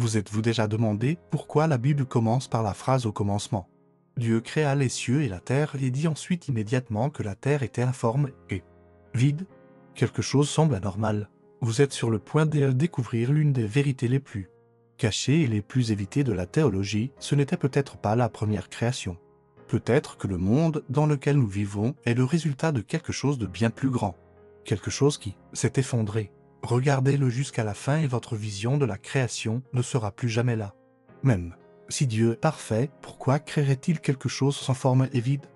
Vous êtes-vous déjà demandé pourquoi la Bible commence par la phrase au commencement? Dieu créa les cieux et la terre et dit ensuite immédiatement que la terre était informe et vide. Quelque chose semble anormal. Vous êtes sur le point de découvrir l'une des vérités les plus cachées et les plus évitées de la théologie. Ce n'était peut-être pas la première création. Peut-être que le monde dans lequel nous vivons est le résultat de quelque chose de bien plus grand. Quelque chose qui s'est effondré. Regardez-le jusqu'à la fin et votre vision de la création ne sera plus jamais là. Même si Dieu est parfait, pourquoi créerait-il quelque chose sans forme et vide?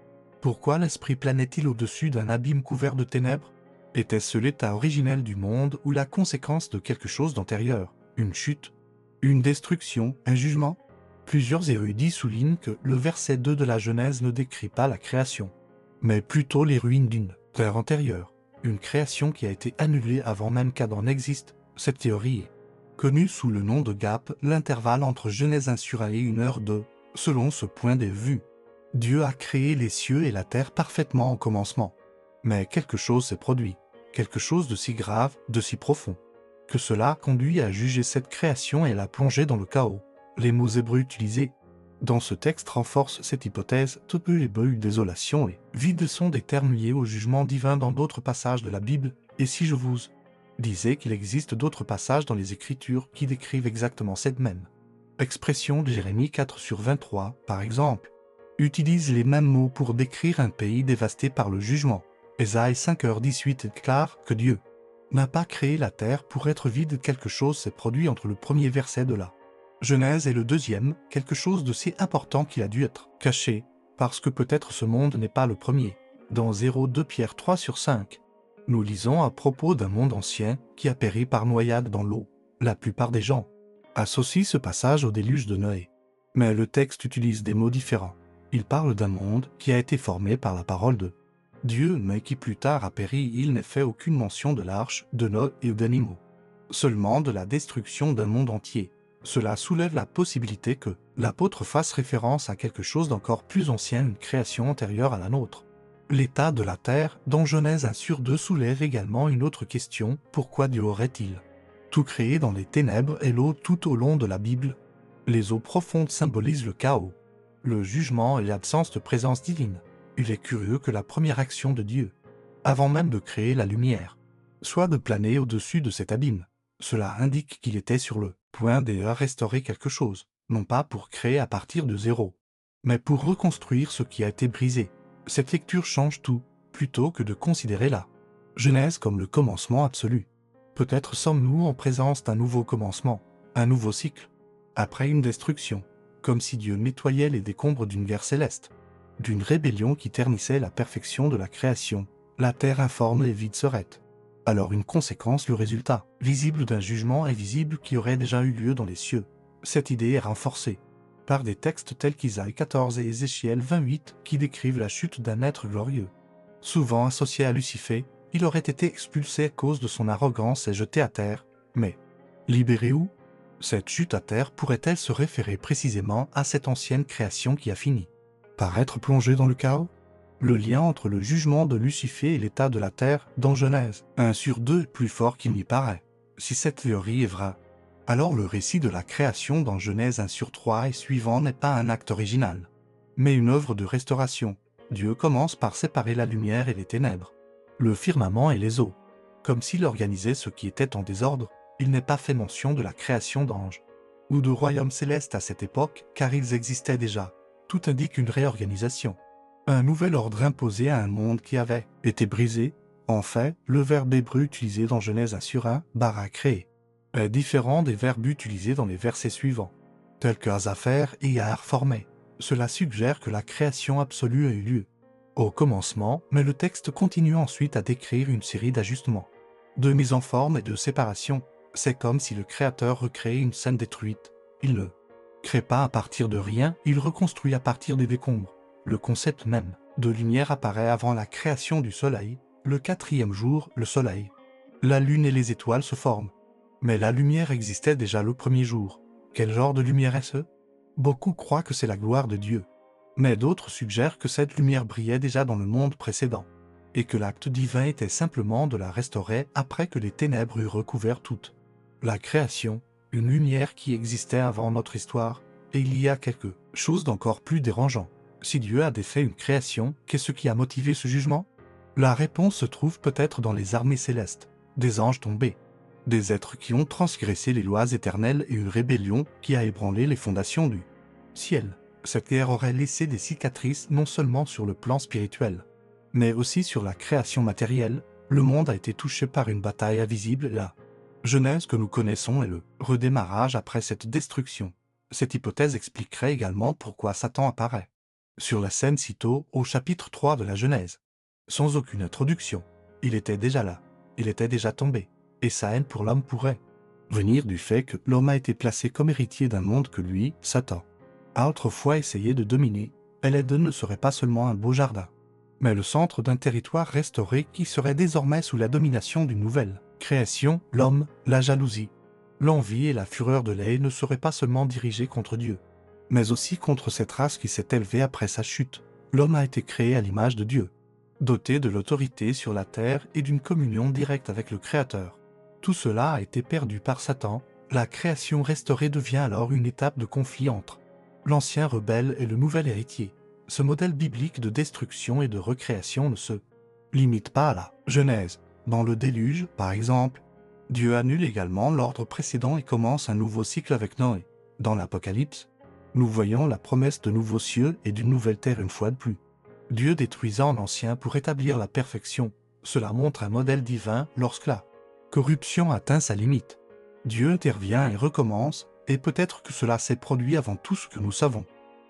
Pourquoi l'esprit planait-il au-dessus d'un abîme couvert de ténèbres? Était-ce l'état originel du monde ou la conséquence de quelque chose d'antérieur? Une chute? Une destruction? Un jugement? Plusieurs érudits soulignent que le verset 2 de la Genèse ne décrit pas la création, mais plutôt les ruines d'une terre antérieure. Une création qui a été annulée avant même qu'Adam n'existe. Cette théorie est connue sous le nom de gap, l'intervalle entre Genèse 1 sur 1 et 1h2. Selon ce point de vue, Dieu a créé les cieux et la terre parfaitement au commencement. Mais quelque chose s'est produit, quelque chose de si grave, de si profond, que cela conduit à juger cette création et à la plonger dans le chaos. Les mots hébreux utilisés dans ce texte renforcent cette hypothèse. Toutes les désolation et vide sont des termes liés au jugement divin dans d'autres passages de la Bible. Et si je vous disais qu'il existe d'autres passages dans les Écritures qui décrivent exactement cette même expression de Jérémie 4 sur 23, par exemple, utilise les mêmes mots pour décrire un pays dévasté par le jugement. Ésaïe 5h18 déclare que Dieu n'a pas créé la terre pour être vide. Quelque chose s'est produit entre le premier verset de la Genèse et le deuxième, quelque chose de si important qu'il a dû être caché, parce que peut-être ce monde n'est pas le premier. Dans 0,2 Pierre 3 sur 5, nous lisons à propos d'un monde ancien qui a péri par noyade dans l'eau. La plupart des gens associent ce passage au déluge de Noé. Mais le texte utilise des mots différents. Il parle d'un monde qui a été formé par la parole de Dieu, mais qui plus tard a péri. Il n'est fait aucune mention de l'arche, de Noé et d'animaux. Seulement de la destruction d'un monde entier. Cela soulève la possibilité que l'apôtre fasse référence à quelque chose d'encore plus ancien, une création antérieure à la nôtre. L'état de la terre, dans Genèse 1 sur 2, soulève également une autre question: pourquoi Dieu aurait-il tout créé dans les ténèbres et l'eau tout au long de la Bible? Les eaux profondes symbolisent le chaos, le jugement et l'absence de présence divine. Il est curieux que la première action de Dieu, avant même de créer la lumière, soit de planer au-dessus de cet abîme. Cela indique qu'il était sur le point de restaurer quelque chose, non pas pour créer à partir de zéro, mais pour reconstruire ce qui a été brisé. Cette lecture change tout, plutôt que de considérer la Genèse comme le commencement absolu. Peut-être sommes-nous en présence d'un nouveau commencement, un nouveau cycle, après une destruction, comme si Dieu nettoyait les décombres d'une guerre céleste, d'une rébellion qui ternissait la perfection de la création. La terre informe et vide serait alors une conséquence, le résultat visible d'un jugement invisible qui aurait déjà eu lieu dans les cieux. Cette idée est renforcée par des textes tels qu'Isaïe 14 et Ézéchiel 28 qui décrivent la chute d'un être glorieux. Souvent associé à Lucifer, il aurait été expulsé à cause de son arrogance et jeté à terre. Mais libéré où? Cette chute à terre pourrait-elle se référer précisément à cette ancienne création qui a fini par être plongée dans le chaos? Le lien entre le jugement de Lucifer et l'état de la terre dans Genèse 1 sur 2 est plus fort qu'il n'y paraît. Si cette théorie est vraie, alors le récit de la création dans Genèse 1 sur 3 et suivant n'est pas un acte original, mais une œuvre de restauration. Dieu commence par séparer la lumière et les ténèbres, le firmament et les eaux. Comme s'il organisait ce qui était en désordre, il n'est pas fait mention de la création d'anges ou de royaumes célestes à cette époque, car ils existaient déjà. Tout indique une réorganisation. Un nouvel ordre imposé à un monde qui avait été brisé. En fait, le verbe hébreu utilisé dans Genèse 1 sur 1, bara créé, est différent des verbes utilisés dans les versets suivants, tels que Azafer et Yahar formé. Cela suggère que la création absolue a eu lieu au commencement, mais le texte continue ensuite à décrire une série d'ajustements, de mise en forme et de séparation. C'est comme si le Créateur recréait une scène détruite. Il ne crée pas à partir de rien, il reconstruit à partir des décombres. Le concept même de lumière apparaît avant la création du soleil. Le 4e jour, le soleil, la lune et les étoiles se forment. Mais la lumière existait déjà le premier jour. Quel genre de lumière est-ce? Beaucoup croient que c'est la gloire de Dieu. Mais d'autres suggèrent que cette lumière brillait déjà dans le monde précédent, et que l'acte divin était simplement de la restaurer après que les ténèbres eurent recouvert toute la création. une lumière qui existait avant notre histoire, et il y a quelque chose d'encore plus dérangeant. Si Dieu a défait une création, qu'est-ce qui a motivé ce jugement? La réponse se trouve peut-être dans les armées célestes, des anges tombés, des êtres qui ont transgressé les lois éternelles et une rébellion qui a ébranlé les fondations du ciel. Cette guerre aurait laissé des cicatrices non seulement sur le plan spirituel, mais aussi sur la création matérielle. Le monde a été touché par une bataille invisible. La Genèse que nous connaissons est le redémarrage après cette destruction. Cette hypothèse expliquerait également pourquoi Satan apparaît sur la scène sitôt au chapitre 3 de la Genèse. Sans aucune introduction, il était déjà là, il était déjà tombé, et sa haine pour l'homme pourrait venir du fait que l'homme a été placé comme héritier d'un monde que lui, Satan, a autrefois essayé de dominer. L'Éden ne serait pas seulement un beau jardin, mais le centre d'un territoire restauré qui serait désormais sous la domination d'une nouvelle création. L'homme, la jalousie, l'envie et la fureur de l'âme ne seraient pas seulement dirigés contre Dieu, mais aussi contre cette race qui s'est élevée après sa chute. L'homme a été créé à l'image de Dieu, doté de l'autorité sur la terre et d'une communion directe avec le Créateur. Tout cela a été perdu par Satan. La création restaurée devient alors une étape de conflit entre l'ancien rebelle et le nouvel héritier. Ce modèle biblique de destruction et de recréation ne se limite pas à la Genèse. Dans le déluge, par exemple, Dieu annule également l'ordre précédent et commence un nouveau cycle avec Noé. Dans l'Apocalypse, nous voyons la promesse de nouveaux cieux et d'une nouvelle terre une fois de plus. Dieu détruisant l'ancien pour établir la perfection. Cela montre un modèle divin lorsque la corruption atteint sa limite. Dieu intervient et recommence, et peut-être que cela s'est produit avant tout ce que nous savons.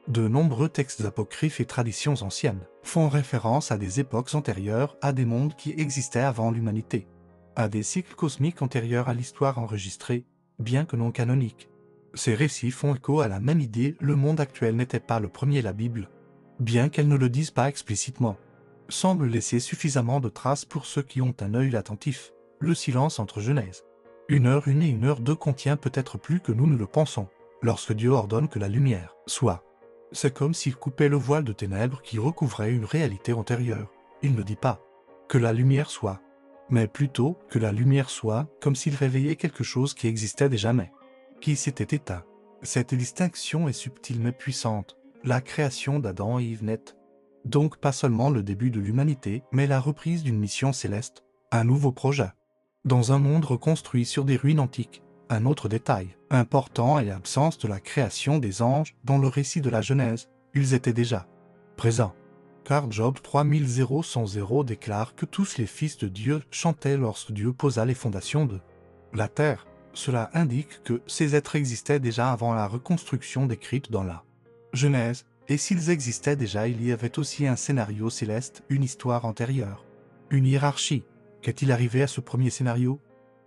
De nombreux textes apocryphes et traditions anciennes font référence à des époques antérieures, à des mondes qui existaient avant l'humanité, à des cycles cosmiques antérieurs à l'histoire enregistrée, bien que non canoniques. Ces récits font écho à la même idée: le monde actuel n'était pas le premier. La Bible, bien qu'elle ne le dise pas explicitement, semble laisser suffisamment de traces pour ceux qui ont un œil attentif. Le silence entre Genèse 1h1 et 1h2 contient peut-être plus que nous ne le pensons. Lorsque Dieu ordonne que la lumière soit, c'est comme s'il coupait le voile de ténèbres qui recouvrait une réalité antérieure. Il ne dit pas que la lumière soit, mais plutôt que la lumière soit, comme s'il réveillait quelque chose qui existait déjà mais qui s'était éteint. Cette distinction est subtile mais puissante. La création d'Adam et Ève n'est donc pas seulement le début de l'humanité, mais la reprise d'une mission céleste, un nouveau projet. Dans un monde reconstruit sur des ruines antiques, un autre détail important est l'absence de la création des anges dans le récit de la Genèse. Ils étaient déjà présents, car Job 3000 déclare que tous les fils de Dieu chantaient lorsque Dieu posa les fondations de la terre. Cela indique que ces êtres existaient déjà avant la reconstruction décrite dans la Genèse, et s'ils existaient déjà, il y avait aussi un scénario céleste, une histoire antérieure, une hiérarchie. Qu'est-il arrivé à ce premier scénario?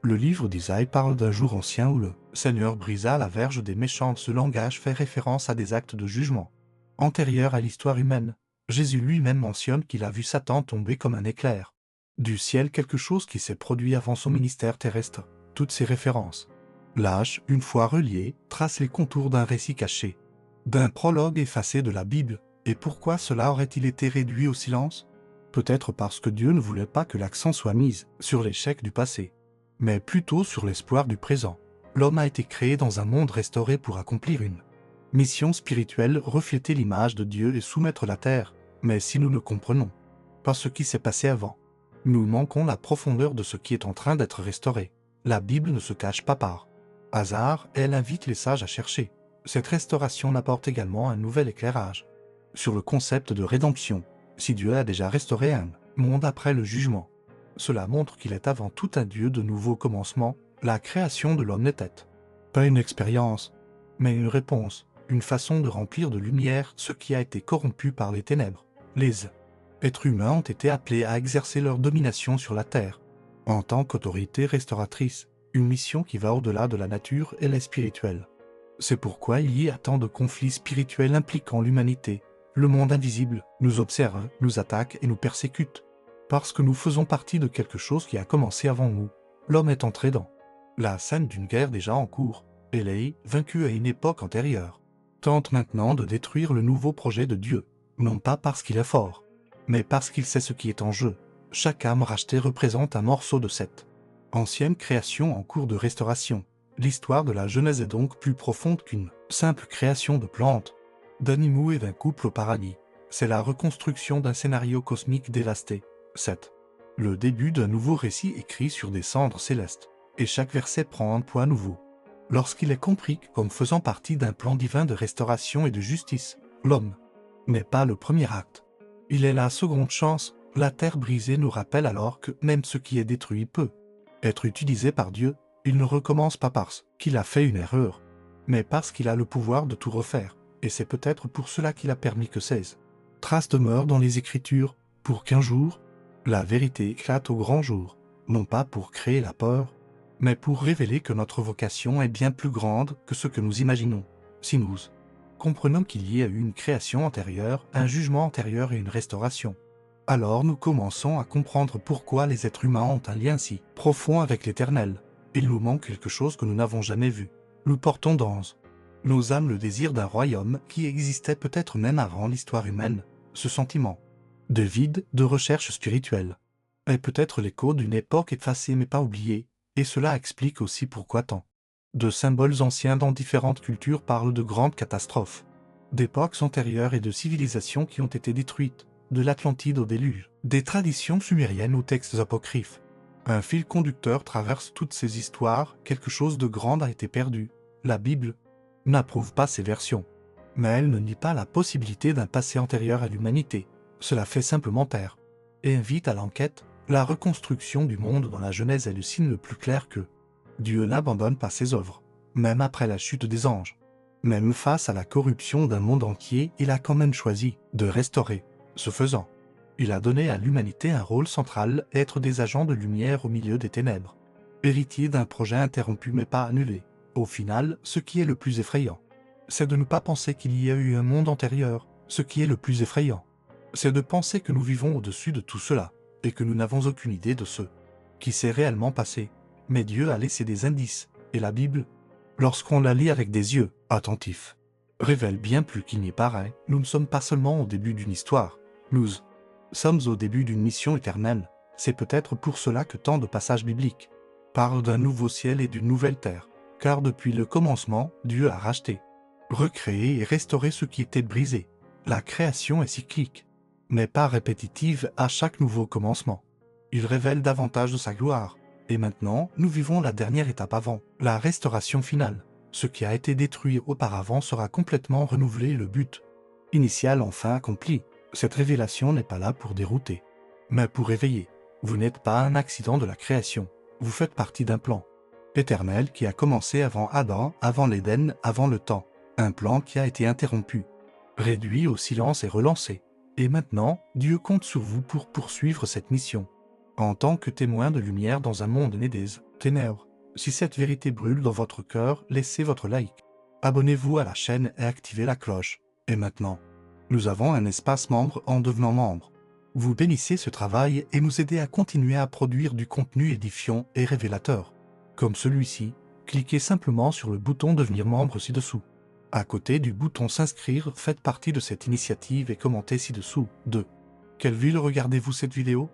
Le livre d'Isaïe parle d'un jour ancien où le Seigneur brisa la verge des méchants. Ce langage fait référence à des actes de jugement antérieurs à l'histoire humaine. Jésus lui-même mentionne qu'il a vu Satan tomber comme un éclair du ciel, quelque chose qui s'est produit avant son ministère terrestre. Toutes ces références, lâches, une fois reliées, tracent les contours d'un récit caché, d'un prologue effacé de la Bible. Et pourquoi cela aurait-il été réduit au silence? Peut-être parce que Dieu ne voulait pas que l'accent soit mis sur l'échec du passé, mais plutôt sur l'espoir du présent. L'homme a été créé dans un monde restauré pour accomplir une mission spirituelle, refléter l'image de Dieu et soumettre la terre. Mais si nous ne comprenons pas ce qui s'est passé avant, nous manquons la profondeur de ce qui est en train d'être restauré. La Bible ne se cache pas par hasard, elle invite les sages à chercher. Cette restauration apporte également un nouvel éclairage sur le concept de rédemption. Si Dieu a déjà restauré un monde après le jugement, cela montre qu'il est avant tout un Dieu de nouveaux commencements. La création de l'homme n'était pas une expérience, mais une réponse, une façon de remplir de lumière ce qui a été corrompu par les ténèbres. Les êtres humains ont été appelés à exercer leur domination sur la terre, en tant qu'autorité restauratrice, une mission qui va au-delà de la nature et les spirituels. C'est pourquoi il y a tant de conflits spirituels impliquant l'humanité. Le monde invisible nous observe, nous attaque et nous persécute, parce que nous faisons partie de quelque chose qui a commencé avant nous. L'homme est entré dans la scène d'une guerre déjà en cours, et l'Élie, vaincu à une époque antérieure, tente maintenant de détruire le nouveau projet de Dieu, non pas parce qu'il est fort, mais parce qu'il sait ce qui est en jeu. Chaque âme rachetée représente un morceau de cette ancienne création en cours de restauration. L'histoire de la Genèse est donc plus profonde qu'une simple création de plantes, d'animaux et d'un couple au paradis. C'est la reconstruction d'un scénario cosmique dévasté. 7. Le début d'un nouveau récit écrit sur des cendres célestes. Et chaque verset prend un poids nouveau. Lorsqu'il est compris comme faisant partie d'un plan divin de restauration et de justice, l'homme n'est pas le premier acte. Il est la seconde chance. La terre brisée nous rappelle alors que même ce qui est détruit peut être utilisé par Dieu. Il ne recommence pas parce qu'il a fait une erreur, mais parce qu'il a le pouvoir de tout refaire. Et c'est peut-être pour cela qu'il a permis que 16 traces demeurent dans les Écritures, pour qu'un jour, la vérité éclate au grand jour, non pas pour créer la peur, mais pour révéler que notre vocation est bien plus grande que ce que nous imaginons. Si nous comprenons qu'il y a eu une création antérieure, un jugement antérieur et une restauration, alors nous commençons à comprendre pourquoi les êtres humains ont un lien si profond avec l'Éternel. Il nous manque quelque chose que nous n'avons jamais vu. Nous portons dans nos âmes le désir d'un royaume qui existait peut-être même avant l'histoire humaine. Ce sentiment de vide, de recherche spirituelle, est peut-être l'écho d'une époque effacée mais pas oubliée, et cela explique aussi pourquoi tant de symboles anciens dans différentes cultures parlent de grandes catastrophes, d'époques antérieures et de civilisations qui ont été détruites, de l'Atlantide au déluge, des traditions sumériennes aux textes apocryphes. Un fil conducteur traverse toutes ces histoires, quelque chose de grand a été perdu. La Bible n'approuve pas ces versions, mais elle ne nie pas la possibilité d'un passé antérieur à l'humanité. Cela fait simplement taire et invite à l'enquête. La reconstruction du monde dans la Genèse est le signe le plus clair que Dieu n'abandonne pas ses œuvres, même après la chute des anges. Même face à la corruption d'un monde entier, il a quand même choisi de restaurer. Ce faisant, il a donné à l'humanité un rôle central, être des agents de lumière au milieu des ténèbres, héritier d'un projet interrompu mais pas annulé. Au final, ce qui est le plus effrayant, c'est de ne pas penser qu'il y a eu un monde antérieur. Ce qui est le plus effrayant, c'est de penser que nous vivons au-dessus de tout cela, et que nous n'avons aucune idée de ce qui s'est réellement passé. Mais Dieu a laissé des indices, et la Bible, lorsqu'on la lit avec des yeux attentifs, révèle bien plus qu'il n'y paraît. Nous ne sommes pas seulement au début d'une histoire, nous sommes au début d'une mission éternelle. C'est peut-être pour cela que tant de passages bibliques parlent d'un nouveau ciel et d'une nouvelle terre, car depuis le commencement, Dieu a racheté, recréé et restauré ce qui était brisé. La création est cyclique, mais pas répétitive à chaque nouveau commencement. Il révèle davantage de sa gloire. Et maintenant, nous vivons la dernière étape avant, la restauration finale. Ce qui a été détruit auparavant sera complètement renouvelé, le but initial enfin accompli. Cette révélation n'est pas là pour dérouter, mais pour éveiller. Vous n'êtes pas un accident de la création, vous faites partie d'un plan éternel qui a commencé avant Adam, avant l'Éden, avant le temps. Un plan qui a été interrompu, réduit au silence et relancé. Et maintenant, Dieu compte sur vous pour poursuivre cette mission. En tant que témoin de lumière dans un monde né des ténèbres. Si cette vérité brûle dans votre cœur, laissez votre like. Abonnez-vous à la chaîne et activez la cloche. Et maintenant, nous avons un espace membre en devenant membre. Vous bénissez ce travail et nous aidez à continuer à produire du contenu édifiant et révélateur. Comme celui-ci, cliquez simplement sur le bouton devenir membre ci-dessous. À côté du bouton s'inscrire, faites partie de cette initiative et commentez ci-dessous. 2. Quelle ville regardez-vous cette vidéo ?